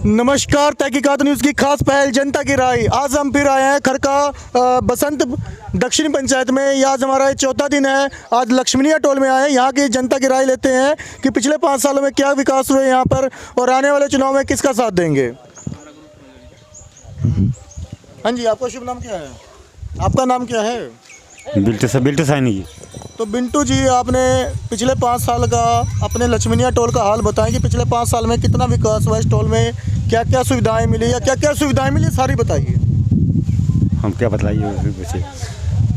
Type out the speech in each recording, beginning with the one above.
नमस्कार, तहकीकात न्यूज़ की खास पहल जनता की राय। आज हम फिर आए हैं खरका बसंत दक्षिणी पंचायत में। ये आज हमारा चौथा दिन है। आज लक्ष्मीनिया टोल में आए हैं। यहाँ की जनता की राय लेते हैं कि पिछले 5 सालों में क्या विकास हुए यहाँ पर और आने वाले चुनाव में किसका साथ देंगे। हाँ जी, आपका शुभ नाम क्या है? आपका नाम क्या है? बिल्टू साइनी जी। तो बिंटू जी, आपने पिछले 5 साल का अपने लक्ष्मीनिया टोल का हाल बताएं कि पिछले 5 साल में कितना विकास हुआ इस टोल में, क्या क्या सुविधाएं मिली या क्या क्या सुविधाएं मिली, सारी बताइए। हम क्या बताइए बच्चे।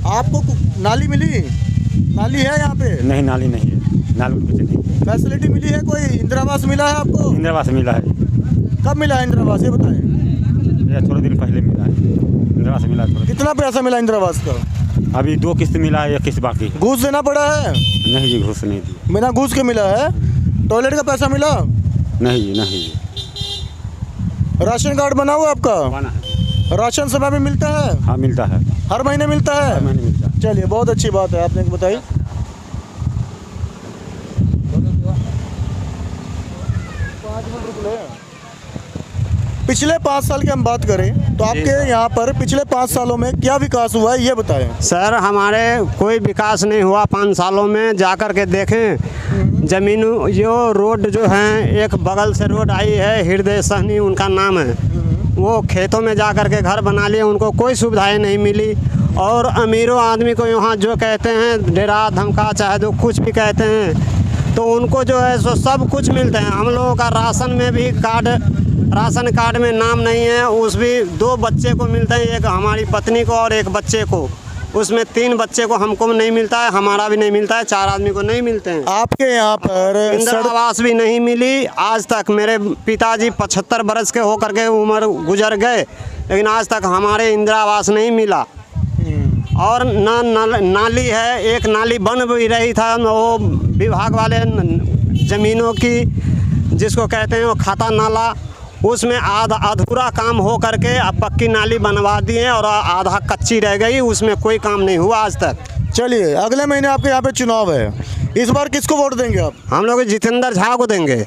आपको नाली मिली? नाली है यहाँ पे? नहीं, नाली नहीं है। नाली कुछ नहीं। फैसिलिटी मिली है? कोई इंदिरा आवास मिला है आपको? इंदिरा आवास मिला है। कब मिला है इंदिरा आवास, ये बताएं। ये थोड़े दिन पहले मिला है इंदिरा आवास मिला। कितना पैसा मिला इंदिरा आवास का? अभी 2 किस्त मिला है, 1 किस्त बाकी। घूस देना पड़ा है? नहीं जी, घूस नहीं दी। बिना घूस के मिला है। टॉयलेट का पैसा मिला? नहीं जी, नहीं जी। राशन कार्ड बना हुआ आपका? बना है। राशन समय में मिलता है? हाँ, मिलता है। हर महीने मिलता है? हर महीने मिलता है। चलिए, बहुत अच्छी बात है, आपने बताई। पिछले 5 साल की हम बात करें तो आपके यहाँ पर पिछले 5 सालों में क्या विकास हुआ है, ये बताएं। सर, हमारे कोई विकास नहीं हुआ 5 सालों में। जाकर के देखें जमीन, जो रोड जो है, एक बगल से रोड आई है, हृदय सहनी उनका नाम है, वो खेतों में जाकर के घर बना लिए, उनको कोई सुविधाएं नहीं मिली। और अमीरों आदमी को यहाँ जो कहते हैं डेरा धमका, चाहे जो कुछ भी कहते हैं, तो उनको जो है सो सब कुछ मिलते हैं। हम लोगों का राशन में भी राशन कार्ड में नाम नहीं है, उस भी 2 बच्चे को मिलते हैं, एक हमारी पत्नी को और एक बच्चे को। उसमें 3 बच्चे को हमको नहीं मिलता है, हमारा भी नहीं मिलता है, 4 आदमी को नहीं मिलते हैं। आपके यहाँ पर इंदिरा आवास भी नहीं मिली आज तक। मेरे पिताजी 75 बरस के होकर के उम्र गुजर गए, लेकिन आज तक हमारे इंदिरा आवास नहीं मिला। और नाली है, एक नाली बन भी रही था, वो विभाग वाले ज़मीनों की, जिसको कहते हैं वो खाता नाला, उसमें आधा अधूरा काम हो करके अब पक्की नाली बनवा दिए और आधा कच्ची रह गई, उसमें कोई काम नहीं हुआ आज तक। चलिए, अगले महीने आपके यहाँ पे चुनाव है, इस बार किसको वोट देंगे आप? हम लोग जितेंद्र झा को देंगे।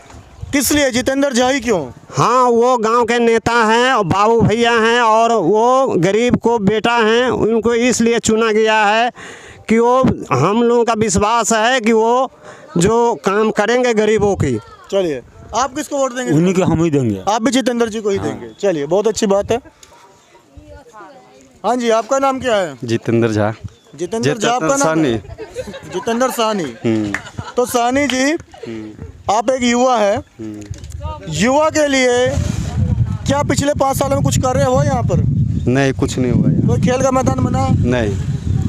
किस लिए जितेंद्र झा ही क्यों? हाँ, वो गांव के नेता हैं और बाबू भैया हैं और वो गरीब को बेटा हैं। उनको इसलिए चुना गया है कि वो, हम लोगों का विश्वास है कि वो जो काम करेंगे गरीबों की। चलिए, आप किसको वोट देंगे? उन्हीं को हम ही देंगे। आप भी जितेंद्र जी को ही देंगे। चलिए, बहुत अच्छी बात है। हाँ जी, आपका नाम क्या है? जितेंद्र झा। जितेंद्र झा आपका नाम है? जितेंद्र साहनी। तो साहनी जी, आप एक युवा है, युवा के लिए क्या पिछले 5 सालों में कुछ कार्य हुआ यहाँ पर? नहीं, कुछ नहीं हुआ यार। कोई खेल का मैदान बना? नहीं।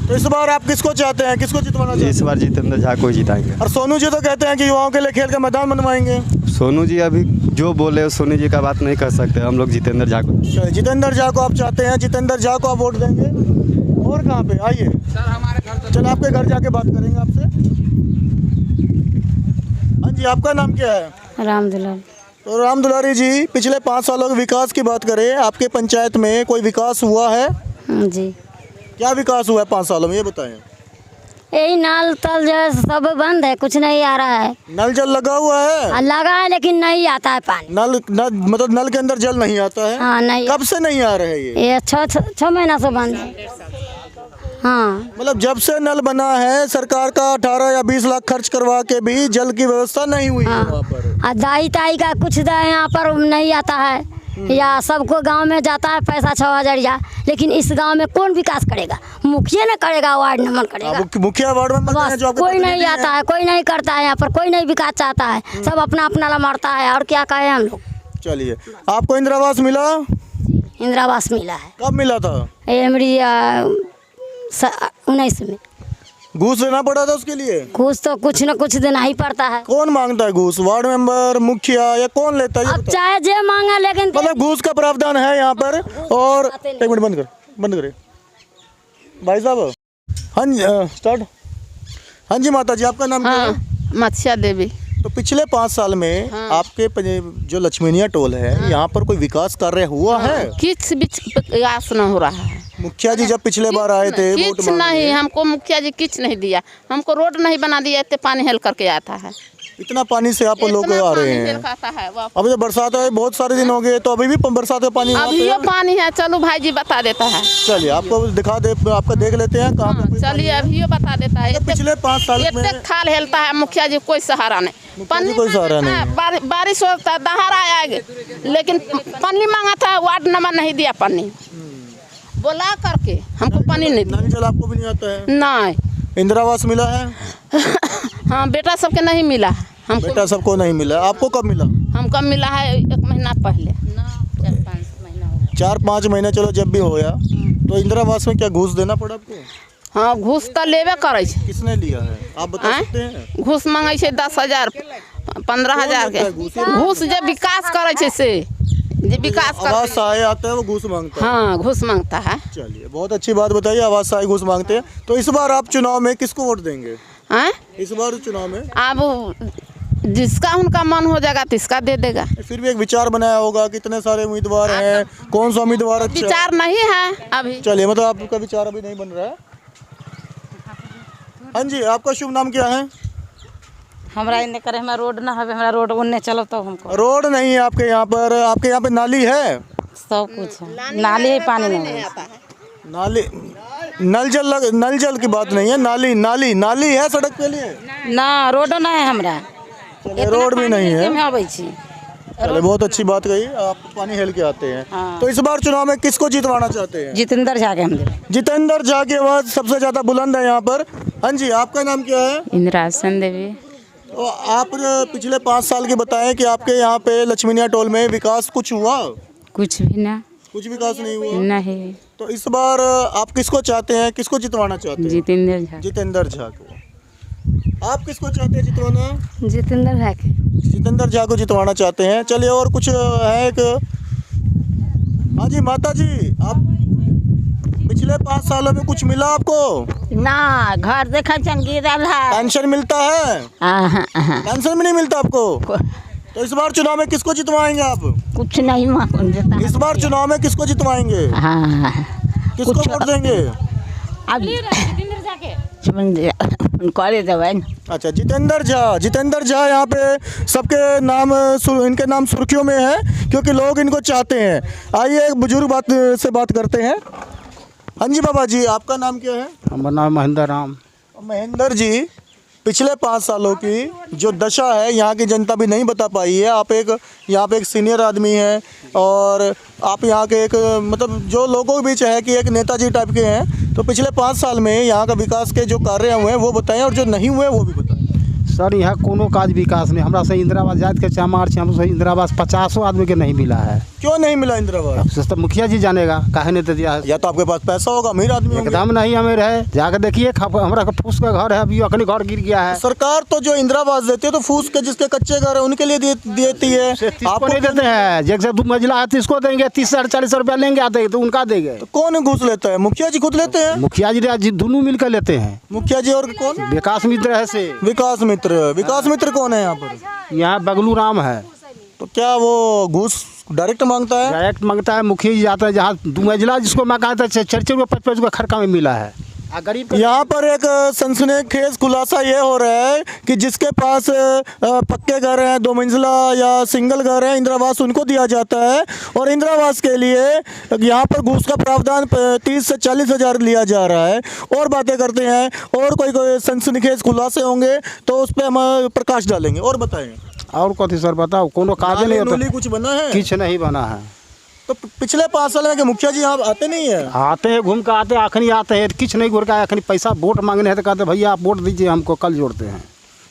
तो इस बार आप किसको चाहते हैं, किसको जितवाना चाहते हैं? इस बार जितेंद्र झा को ही जिताएंगे। और सोनू जी तो कहते हैं कि युवाओं के लिए खेल का मैदान बनवाएंगे। सोनू जी अभी जो बोले, सोनू जी का बात नहीं कर सकते, हम लोग जितेंद्र झा को। जितेंद्र झा को आप चाहते हैं, जितेंद्र झा को आप वोट देंगे। और कहाँ पे? आइए सर, हमारे घर। चलो, आपके घर जाके बात करेंगे आपसे। हाँ जी, आपका नाम क्या है? राम दुलारी। तो राम दुलारी जी, पिछले 5 सालों के विकास की बात करें, आपके पंचायत में कोई विकास हुआ है? जी। क्या विकास हुआ है 5 सालों में, ये बताएं। यही नल तल जो है सब बंद है, कुछ नहीं आ रहा है। नल जल लगा हुआ है? लगा है लेकिन नहीं आता है पानी। मतलब नल के अंदर जल नहीं आता है? हाँ, नहीं। कब से नहीं आ रहा है ये 6 महीना से बंद है। हाँ, मतलब जब से नल बना है, सरकार का 18 या 20 लाख खर्च करवा के भी जल की व्यवस्था नहीं हुई है वहाँ पर। दाई ताई का कुछ यहाँ पर नहीं आता है, या सबको गांव में जाता है पैसा 6000 या, लेकिन इस गांव में कौन विकास करेगा? मुखिया ने करेगा, वार्ड नंबर करेगा। मुखिया वार्ड में बस, कोई नहीं आता है, कोई नहीं करता है यहाँ पर, कोई नहीं विकास चाहता है, सब अपना अपना मारता है। और क्या कहें हम लोग। चलिए, आपको इंदिरा आवास मिला? इंदिरा आवास मिला है। कब मिला था? ये मेरी 19 में। घूस देना पड़ा था उसके लिए? घूस तो कुछ न कुछ देना ही पड़ता है। कौन मांगता है घूस? वार्ड मेंबर, मुखिया, या कौन लेता है? अब चाहे जे मांगा, लेकिन मतलब घूस का प्रावधान है यहाँ पर। और एक मिनट, बंद करिए भाई साहब। हाँ जी, स्टार्ट। हाँ जी माता जी, आपका नाम क्या है? मत्स्या देवी। तो पिछले 5 साल में आपके जो लक्ष्मीनिया टोल है, यहाँ पर कोई विकास कार्य हुआ है? किस विकास न हो रहा है। मुखिया जी जब पिछले बार आए थे, वोट किच नहीं, हमको मुखिया जी किच नहीं दिया, हमको रोड नहीं बना दिया, इतने पानी हेल करके आता है। इतना पानी से आप लोग इतना आ रहे पानी हैं। हेलकाता है वाह। अभी तो बरसात है, बहुत सारे दिन हो गए, तो अभी भी बरसात का पानी यहाँ पे अभी ये है? पानी है, चलो भाई जी बता देता है। चलिए आपको दिखा दे, आपका देख लेते हैं कहाँ पे चलिए अभी ये बता देता है। पिछले 5 साल में इतने खाल हेलता है, मुखिया जी कोई सहारा नहीं। जी कोई सहारा नहीं है। बारिश होता है, दहाड़ आएगा, लेकिन पानी मांगा था, वार्ड नंबर नहीं दिया पानी। बोला करके हमको पानी नहीं दिया। नल जल आपको भी नहीं आता है? नहीं। इंदिरा आवास मिला है? हाँ बेटा सबके नहीं मिला है। हमको बेटा सबको नहीं मिला। आपको कब मिला? हमको मिला है 1 महीना पहले। 4-5 महीने, चलो जब भी हो गया। तो इंदिरा आवास में क्या घूस देना पड़ा आपको? हाँ घूस तो लेबे करे छे। किसने लिया है आप बता आँय? सकते हैं? घूस मांगे छे 10,000 15,000 लेता है के। घूस? घूस जो विकास करे छे से, जो विकास आवास कर। सहाय आता है वो घूस मांगता है। हाँ घूस मांगता है। चलिए बहुत अच्छी बात बताइए, आवास सहाय घूस मांगते हैं। तो इस बार आप चुनाव में किसको वोट देंगे? हैं? इस बार चुनाव में अब जिसका उनका मन हो जाएगा तिसका दे देगा। फिर भी एक विचार बनाया होगा, कितने सारे उम्मीदवार हैं, कौन सा उम्मीदवार अच्छा है? विचार नहीं है अभी। चलिए मतलब आपका विचार अभी नहीं बन रहा है। हाँ जी, आपका शुभ नाम क्या है? हमरा इन्ने करे हमारा रोड ना हवे, हमारा रोड उन्ने चलो तो हमको रोड नहीं है आपके यहाँ पर? आपके यहाँ पे नाली है? सब कुछ है, नाली है, पानी नहीं है। नाली, नल जल की बात नहीं है, नाली है सड़क के लिए? ना रोड ना है हमरा। चलिए रोड भी नहीं है। आवे छी। चलिए बहुत अच्छी बात कही, आप पानी हेल के आते हैं। हाँ। तो इस बार चुनाव में किसको जितवाना चाहते हैं? जितेंद्र झा के हम दे। जितेंद्र झा की आवाज सबसे ज्यादा बुलंद है यहाँ पर। हाँ जी, आपका नाम क्या है? इंदिरासन देवी। तो आप पिछले 5 साल के बताएं कि आपके यहाँ पे लक्ष्मीनिया टोल में विकास कुछ हुआ? कुछ भी ना, कुछ विकास नहीं हुआ। नहीं। तो इस बार आप किसको चाहते हैं, किसको जितवाना चाहते हैं? जितेंद्र झा। जितेंद्र झा को। आप किसको चाहते हैं जितवाना? जितेंद्र झा के। जितेंद्र झा को जितवाना चाहते हैं। चलिए और कुछ है एक। हाँ जी माता जी, आप पिछले 5 सालों में कुछ मिला आपको? ना घर देखा चन गिरल है। पेंशन मिलता है? पेंशन भी नहीं मिलता आपको? तो इस बार चुनाव में किसको जितवाएंगे आप? कुछ नहीं मांगता। इस बार चुनाव में किसको जितवाएंगे? हाँ किसको वोट देंगे? अब करे देवे। अच्छा जितेंद्र झा यहाँ पे सबके नाम इनके नाम सुर्खियों में है क्योंकि लोग इनको चाहते हैं। आइए एक बुजुर्ग से बात करते हैं। हाँ जी बाबा जी, आपका नाम क्या है? हमारा नाम महेंद्र राम। महेंद्र जी, पिछले 5 सालों की जो दशा है यहाँ की जनता भी नहीं बता पाई है। आप एक यहाँ पे एक सीनियर आदमी हैं और आप यहाँ के एक मतलब जो लोगों के बीच है कि एक नेताजी टाइप के हैं। तो पिछले 5 साल में यहाँ का विकास के जो कार्य हुए हैं वो बताएं और जो नहीं हुए वो भी बताएं। सर यहाँ कोनो काज विकास नहीं, हमरा से इंदिरा आवास जात के चामार छे, हमसे इंदिरा आवास 50 आदमी के नहीं मिला है। क्यों नहीं मिला इंदिरा आवास? तो मुखिया जी जानेगा काहे नहीं तो दिया है। या तो आपके पास पैसा होगा, अमीर आदमी होंगे। एकदम नहीं अमीर है, जाकर देखिए हमारा फूस का घर है, अभी अखनी घर गिर गया है। सरकार तो जो इंदिरा आवास देती है तो फूस के जिसके कच्चे घर है उनके लिए देती है। आपको नहीं देते हैं, जैसे 2 मंजिला है तो इसको देंगे 30-40 रुपया लेंगे आते तो उनका देंगे। तो कौन घूस लेता है? मुखिया जी खुद लेते हैं? मुखिया जी दोनों मिलकर लेते हैं। मुखिया जी और कौन? विकास मित्र है से। विकास मित्र कौन है यहाँ पर? यहाँ बगलू राम है। तो क्या वो घूस डायरेक्ट मांगता है? डायरेक्ट मांगता है, मुखिया जी जाता है जहाँ 2 मंजिला जिसको मांगा था 4 रुपये 5 रुपये खर्चा में मिला है। गरीब यहाँ पर एक सनसनीखेज खुलासा ये हो रहा है कि जिसके पास पक्के घर हैं, 2 मंजिला या सिंगल घर है, इंदिरा आवास उनको दिया जाता है। और इंदिरा आवास के लिए यहाँ पर घूस का प्रावधान 30 से 40 हज़ार लिया जा रहा है। और बातें करते हैं और कोई सनसनीखेज खुलासे होंगे तो उस पर हम प्रकाश डालेंगे। और बताएं और कथी सर बताओ, कोनो काज नहीं होता, कुछ बना है? कुछ नहीं बना है। तो पिछले 5 साल में कि मुखिया जी यहाँ आते नहीं है? आते हैं, घूम कर आते हैं, आखिरी आते हैं, कुछ नहीं घूर का आखिरी पैसा वोट मांगने हैं तो कहते भैया आप वोट दीजिए हमको, कल जोड़ते हैं।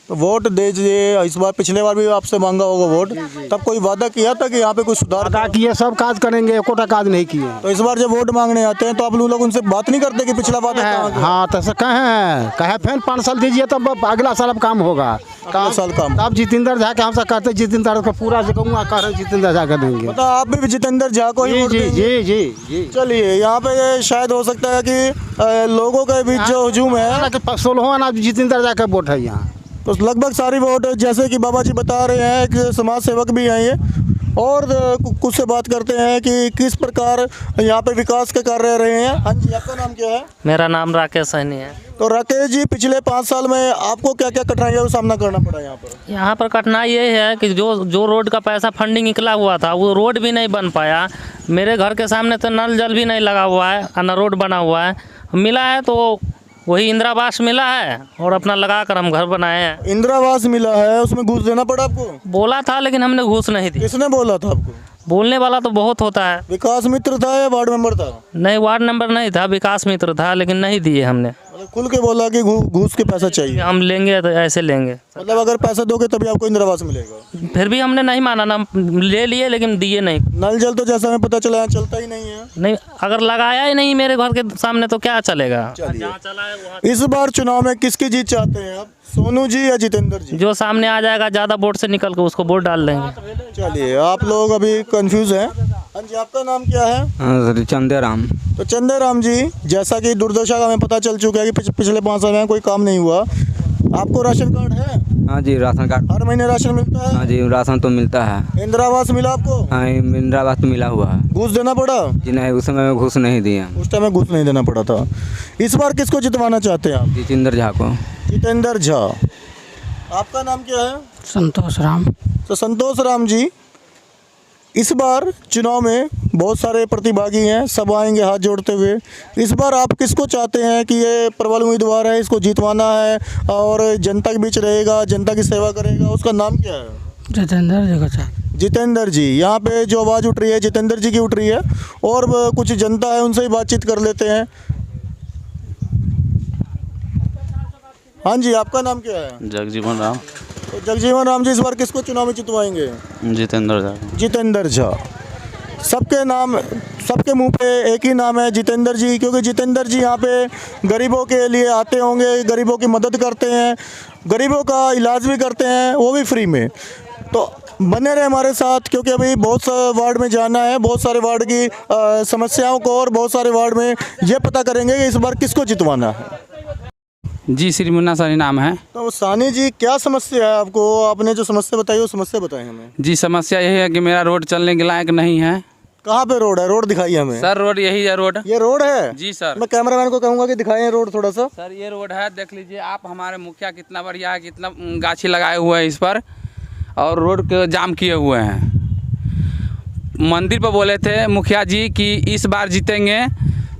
तो वोट दीजिए। इस बार पिछले बार भी आपसे मांगा होगा वोट, तब कोई वादा किया था कि यहाँ पे कुछ सुधार? वादा किए, सब काज करेंगे, एकोटा काज नहीं किए। तो इस बार जब वोट मांगने आते हैं तो आप लोग उनसे बात नहीं करते कि पिछला वादा कहाँ गया? हाँ तो कहे फिर 5 साल दीजिए तब अगला साल अब काम होगा। अगला साल काम। अब जितेंद्र झा के हमसे कहते जितेंद्र को पूरा से कहूँगा, कह रहे जितेंद्र झा के देंगे। मतलब आप भी जितेंद्र झा को ही वोट जी देंगे? जी जी। चलिए यहाँ पे शायद हो सकता है कि लोगों के बीच जो हजूम है 16 आना जितेंद्र झा के वोट है यहाँ। तो लगभग सारी वोट, जैसे कि बाबा जी बता रहे हैं, एक समाज सेवक भी हैं ये, और कुछ से बात करते हैं कि किस प्रकार यहाँ पे विकास के कार्य रहे हैं। हाँ जी, आपका नाम क्या है? मेरा नाम राकेश सैनी है। तो राकेश जी, पिछले 5 साल में आपको क्या क्या कठिनाइयों का सामना करना पड़ा यहाँ पर? यहाँ पर कठिनाई ये है कि जो रोड का पैसा फंडिंग निकला हुआ था वो रोड भी नहीं बन पाया। मेरे घर के सामने तो नल जल भी नहीं लगा हुआ है और न रोड बना हुआ है। मिला है तो वही इंदिरा आवास मिला है और अपना लगा कर हम घर बनाए हैं। इंदिरा आवास मिला है, उसमें घूस देना पड़ा आपको? बोला था लेकिन हमने घूस नहीं दी। किसने बोला था आपको? बोलने वाला तो बहुत होता है। विकास मित्र था या वार्ड मेंबर था? नहीं, वार्ड नंबर नहीं था, विकास मित्र था, लेकिन नहीं दिए हमने। मतलब खुल के बोला कि घूस के पैसा चाहिए, हम लेंगे तो ऐसे लेंगे। मतलब अगर पैसा दोगे तभी आपको इंदिरा आवास मिलेगा। फिर भी हमने नहीं माना ना, ले लिए लेकिन दिए नहीं। नल जल तो जैसा हमें पता चला है चलता ही नहीं है। नहीं, अगर लगाया ही नहीं मेरे घर के सामने तो क्या चलेगा। इस बार चुनाव में किसकी जीत चाहते हैं आप, सोनू जी या जितेंद्र जी? जो सामने आ जाएगा ज़्यादा वोट से निकल कर उसको वोट डाल देंगे। चलिए, आप लोग अभी कंफ्यूज हैं। हाँ जी, आपका नाम क्या है? चंदेराम। तो चंदेराम जी, जैसा कि दुर्दशा का हमें पता चल चुका है कि पिछले 5 साल में कोई काम नहीं हुआ। आपको राशन कार्ड है? हाँ जी, राशन कार्ड। हर महीने राशन मिलता है? हाँ जी, राशन तो मिलता है। इंदिरा आवास मिला आपको? हाँ, इंदिरा आवास तो मिला हुआ है। घूस देना पड़ा? जी नहीं, उस समय में घूस नहीं दिया। उस टाइम में घूस नहीं देना पड़ा था। इस बार किसको जितवाना चाहते हैं आप? जितेंद्र झा को। जितेंद्र झा। आपका नाम क्या है? संतोष राम। तो संतोष राम जी, इस बार चुनाव में बहुत सारे प्रतिभागी हैं, सब आएंगे हाथ जोड़ते हुए। इस बार आप किसको चाहते हैं कि ये प्रबल उम्मीदवार है, इसको जीतवाना है और जनता के बीच रहेगा, जनता की सेवा करेगा, उसका नाम क्या है? जितेंद्र जी को। जितेंद्र जी, यहाँ पे जो आवाज़ उठ रही है जितेंद्र जी की उठ रही है। और कुछ जनता है, उनसे ही बातचीत कर लेते हैं। हाँ जी, आपका नाम क्या है? जगजीवन राम। तो जगजीवन राम जी, इस बार किसको चुनाव में जितवाएंगे? जितेंद्र झा। जितेंद्र झा। सबके नाम, सबके मुंह पे एक ही नाम है, जितेंद्र जी, क्योंकि जितेंद्र जी यहाँ पे गरीबों के लिए आते होंगे, गरीबों की मदद करते हैं, गरीबों का इलाज भी करते हैं, वो भी फ्री में। तो बने रहे हमारे साथ, क्योंकि अभी बहुत सारे वार्ड में जाना है, बहुत सारे वार्ड की समस्याओं को और बहुत सारे वार्ड में ये पता करेंगे कि इस बार किसको जितवाना है। जी, श्री मुन्ना सानी नाम है। तो सानी जी, क्या समस्या है आपको? आपने जो समस्या बताई वो समस्या बताएं हमें। जी, समस्या यही है कि मेरा रोड चलने के लायक नहीं है। कहाँ पे रोड है? रोड दिखाइए हमें। सर, रोड यही है। रोड ये रोड है? जी सर। मैं कैमरामैन को कहूँगा कि दिखाएं रोड थोड़ा सा। सर, ये रोड है, देख लीजिए आप। हमारे मुखिया कितना बढ़िया है, कितना गाछी लगाए हुए हैं इस पर, और रोड को जाम किए हुए हैं। मंदिर पर बोले थे मुखिया जी कि इस बार जीतेंगे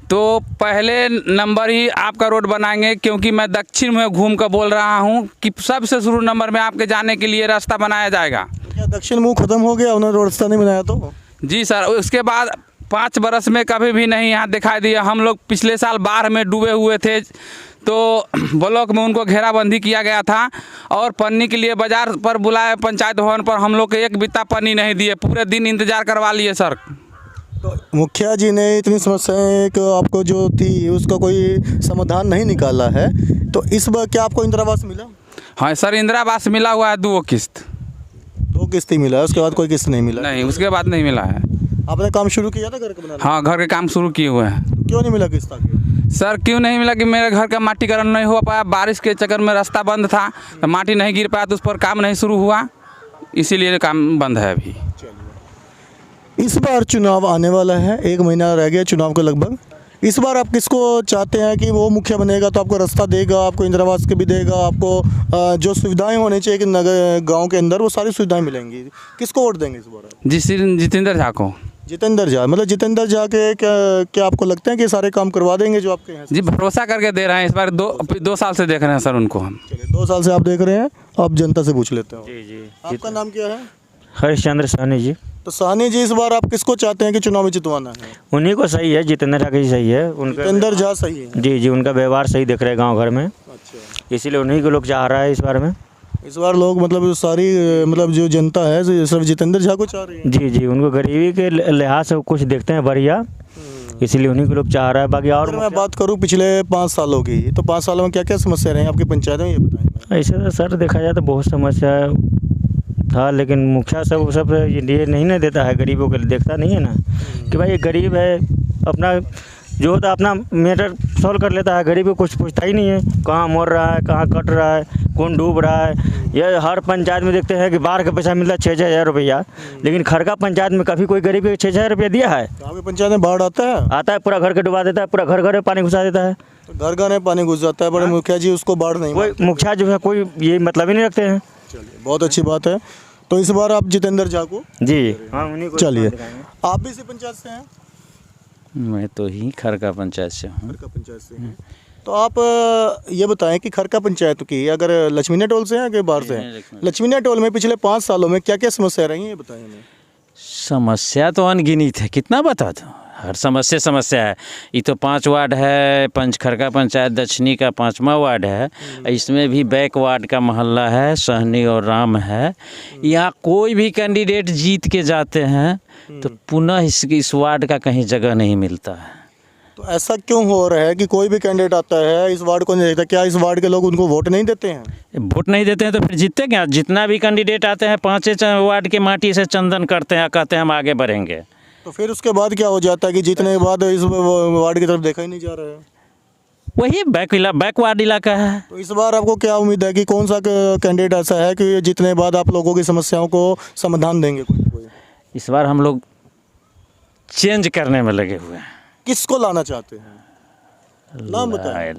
तो पहले नंबर ही आपका रोड बनाएंगे, क्योंकि मैं दक्षिण में घूम कर बोल रहा हूं कि सबसे शुरू नंबर में आपके जाने के लिए रास्ता बनाया जाएगा। क्या दक्षिण मुंह खत्म हो गया, उन्होंने रास्ता नहीं बनाया तो? जी सर, उसके बाद 5 बरस में कभी भी नहीं यहाँ दिखाई दिया। हम लोग पिछले साल बाढ़ में डूबे हुए थे, तो ब्लॉक में उनको घेराबंदी किया गया था और पन्नी के लिए बाजार पर बुलाए पंचायत भवन पर। हम लोग को एक बित्ता पन्नी नहीं दिए, पूरे दिन इंतजार करवा लिए सर। तो मुखिया जी ने इतनी समस्याएं आपको जो थी उसका कोई समाधान नहीं निकाला है, तो इस बार क्या आपको इंदिरा आवास मिला? हाँ सर, इंदिरा आवास मिला हुआ है 2 किस्त। 2 किस्त ही मिला है, उसके बाद कोई किस्त नहीं मिला? नहीं, उसके बाद नहीं मिला है। आपने काम शुरू किया था घर का बनाना? हाँ, घर के काम शुरू किए हुए हैं। क्यों नहीं मिला किस्त आगे? सर, क्यों नहीं मिला कि मेरे घर का माटीकरण नहीं हो पाया, बारिश के चक्कर में रास्ता बंद था, तो माटी नहीं गिर पाया, तो उस पर काम नहीं शुरू हुआ, इसीलिए काम बंद है अभी। इस बार चुनाव आने वाला है, 1 महीना रह गया चुनाव के लगभग। इस बार आप किसको चाहते हैं कि वो मुखिया बनेगा तो आपको रास्ता देगा, आपको इंदिरा आवास के भी देगा, आपको जो सुविधाएं होनी चाहिए कि नगर गांव के अंदर वो सारी सुविधाएं मिलेंगी? किसको वोट देंगे इस बार? जी, जितेंद्र झा को। जितेंद्र झा, मतलब जितेंद्र झा के क्या आपको लगता है कि सारे काम करवा देंगे जो आपके हैं? जी, भरोसा करके दे रहे हैं। इस बार 2 साल से देख रहे हैं सर उनको हम। चलिए, 2 साल से आप देख रहे हैं, आप जनता से पूछ लेते हो। जी जी। आपका नाम क्या है? हरिश्चंद्र सानी जी। तो सानी जी, इस बार आप किसको चाहते हैं कि चुनाव में जितवाना है? उन्हीं को सही है, जितेंद्र झा की सही है। उनका जितेंद्र झा सही है? जी जी, उनका व्यवहार सही दिख रहा है गांव घर में, अच्छा। इसीलिए उन्हीं को लोग चाह रहा है इस बार में। इस बार लोग मतलब सारी मतलब जो जनता है सिर्फ जितेंद्र झा को चाह रही है? जी जी, उनको गरीबी के लिहाज से कुछ देखते हैं बढ़िया, इसीलिए उन्हीं को लोग चाह रहा है। बाकी और अगर मैं बात करूं पिछले 5 सालों की, तो 5 सालों में क्या क्या समस्या रही आपकी पंचायत में, ये बताएं। ऐसे तो सर देखा जाए तो बहुत समस्या था, लेकिन मुखिया सब ये नहीं ना देता है, गरीबों के लिए देखता नहीं है ना कि भाई ये गरीब है, अपना जो होता अपना मैटर सॉल्व कर लेता है, गरीब को कुछ पूछता ही नहीं है, कहाँ मर रहा है, कहाँ कट रहा है, कौन डूब रहा है। ये हर पंचायत में देखते हैं कि बाढ़ का पैसा मिलता है 6-6 हज़ार रुपया, लेकिन खरका पंचायत में कभी कोई गरीब को 6-6 हज़ार रुपया दिया है? आपकी पंचायत में बाढ़ आता है, पूरा घर के डुबा देता है, पूरा घर में पानी घुसा देता है। घर घर में पानी घुस जाता है, बड़े मुखिया जी उसको बाढ़ नहीं कोई मुखिया जो है कोई ये मतलब ही नहीं रखते हैं। चलिए, बहुत अच्छी बात है। तो इस बार आप जितेंद्र झा को जी हाँ, उन्हीं को चलिए, आप भी इसी पंचायत से हैं? मैं तो ही खरका पंचायत से हूँ। खरका पंचायत से हैं। तो आप ये बताएं कि खरका पंचायत की अगर लक्ष्मीना टोल से हैं कि बाहर से हैं? लक्ष्मीना टोल में पिछले 5 सालों में क्या क्या समस्या रही हैं, ये बताएं हमें। समस्या तो अनगिनत है, कितना बता दो, हर समस्या है। ये तो 5 वार्ड है, खरका पंचायत दक्षिणी का 5वां वार्ड है, इसमें भी बैक वार्ड का मोहल्ला है, सहनी और राम है। यहाँ कोई भी कैंडिडेट जीत के जाते हैं तो पुनः इस वार्ड का कहीं जगह नहीं मिलता है। तो ऐसा क्यों हो रहा है कि कोई भी कैंडिडेट आता है इस वार्ड को नहीं देखता? क्या इस वार्ड के लोग उनको वोट नहीं देते हैं? वोट नहीं देते हैं तो फिर जीतते क्या? जितना भी कैंडिडेट आते हैं 5 वार्ड के माटी से चंदन करते हैं, कहते हैं हम आगे बढ़ेंगे। तो फिर उसके बाद क्या हो जाता है कि जीतने के बाद इस वार्ड की तरफ देखा ही नहीं जा रहा है? वही बैक वार्ड इलाका है। तो इस बार आपको क्या उम्मीद है कि कौन सा कैंडिडेट ऐसा है कि जीतने के बाद आप लोगों की समस्याओं को समाधान देंगे? कोई इस बार हम लोग चेंज करने में लगे हुए हैं। किसको लाना चाहते हैं, नाम बताएं।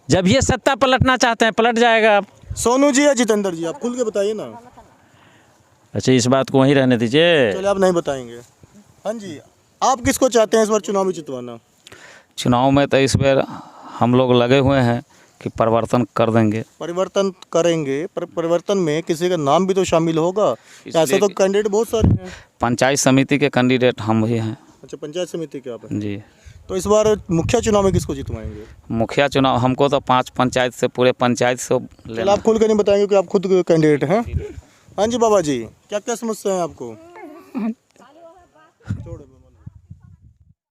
जब ये सत्ता पलटना चाहते हैं पलट जाएगा। आप सोनू जी या जितेंद्र जी, आप खुल के बताइए ना। अच्छा, इस बात को वहीं रहने दीजिए। चलिए, आप नहीं बताएंगे। हाँ जी, आप किसको चाहते हैं इस बार चुनाव में जितवाना? चुनाव में तो इस बार हम लोग लगे हुए हैं कि परिवर्तन कर देंगे। परिवर्तन करेंगे, पर परिवर्तन में किसी का नाम भी तो शामिल होगा। ऐसे तो कैंडिडेट बहुत सारे हैं। पंचायत समिति के कैंडिडेट हम ही हैं। अच्छा, पंचायत समिति के आप हैं? जी। तो इस बार मुखिया चुनाव में किसको जितवाएंगे? मुखिया चुनाव हमको तो 5 पंचायत से, पूरे पंचायत से लेना। आप खुल कर नहीं बताएंगे कि आप खुद कैंडिडेट हैं? हाँ जी बाबा जी, क्या क्या समस्या है आपको?